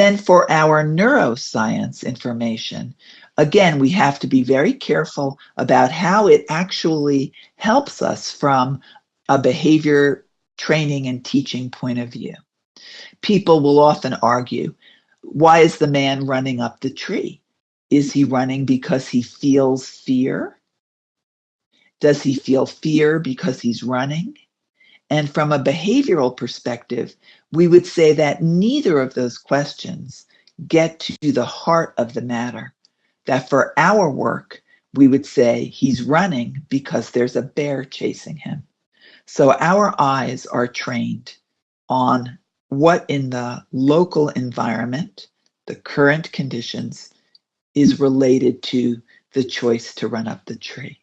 Then for our neuroscience information, again, we have to be very careful about how it actually helps us from a behavior training and teaching point of view. People will often argue, why is the man running up the tree? Is he running because he feels fear? Does he feel fear because he's running? And from a behavioral perspective, we would say that neither of those questions get to the heart of the matter. That for our work, we would say he's running because there's a bear chasing him. So our eyes are trained on what in the local environment, the current conditions, is related to the choice to run up the tree.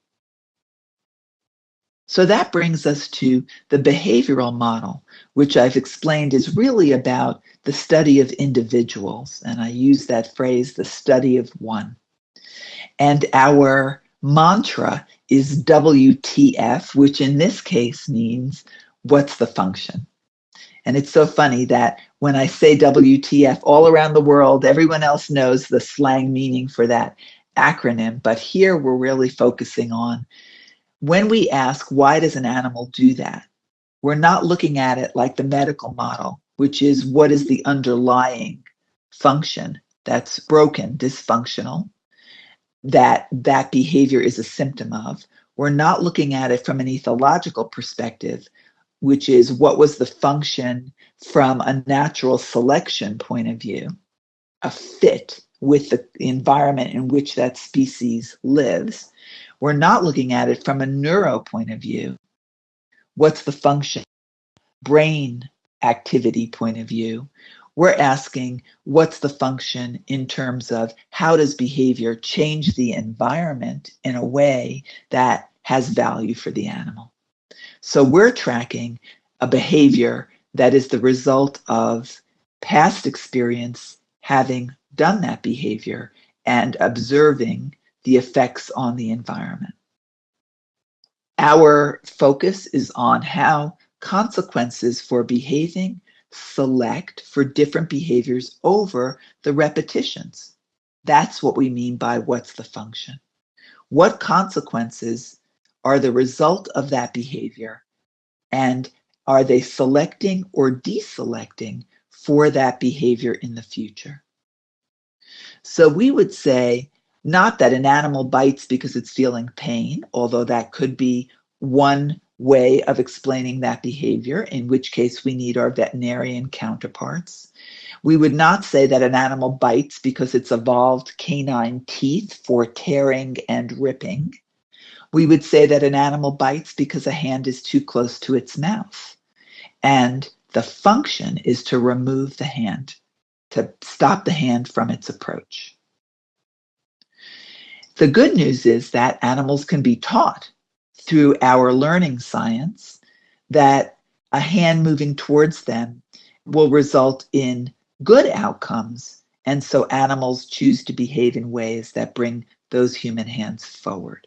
So that brings us to the behavioral model, which I've explained is really about the study of individuals. And I use that phrase, the study of one. And our mantra is WTF, which in this case means what's the function? And it's so funny that when I say WTF, all around the world, everyone else knows the slang meaning for that acronym. But here we're really focusing on when we ask, why does an animal do that? We're not looking at it like the medical model, which is what is the underlying function that's broken, dysfunctional, that behavior is a symptom of. We're not looking at it from an ethological perspective, which is what was the function from a natural selection point of view, a fit with the environment in which that species lives. We're not looking at it from a neuro point of view. What's the function? Brain activity point of view. We're asking what's the function in terms of how does behavior change the environment in a way that has value for the animal. So we're tracking a behavior that is the result of past experience having done that behavior and observing the effects on the environment. Our focus is on how consequences for behaving select for different behaviors over the repetitions. That's what we mean by what's the function. What consequences are the result of that behavior, and are they selecting or deselecting for that behavior in the future? So we would say not that an animal bites because it's feeling pain, although that could be one way of explaining that behavior, in which case we need our veterinarian counterparts. We would not say that an animal bites because it's evolved canine teeth for tearing and ripping. We would say that an animal bites because a hand is too close to its mouth. And the function is to remove the hand, to stop the hand from its approach. The good news is that animals can be taught through our learning science that a hand moving towards them will result in good outcomes. And so animals choose to behave in ways that bring those human hands forward.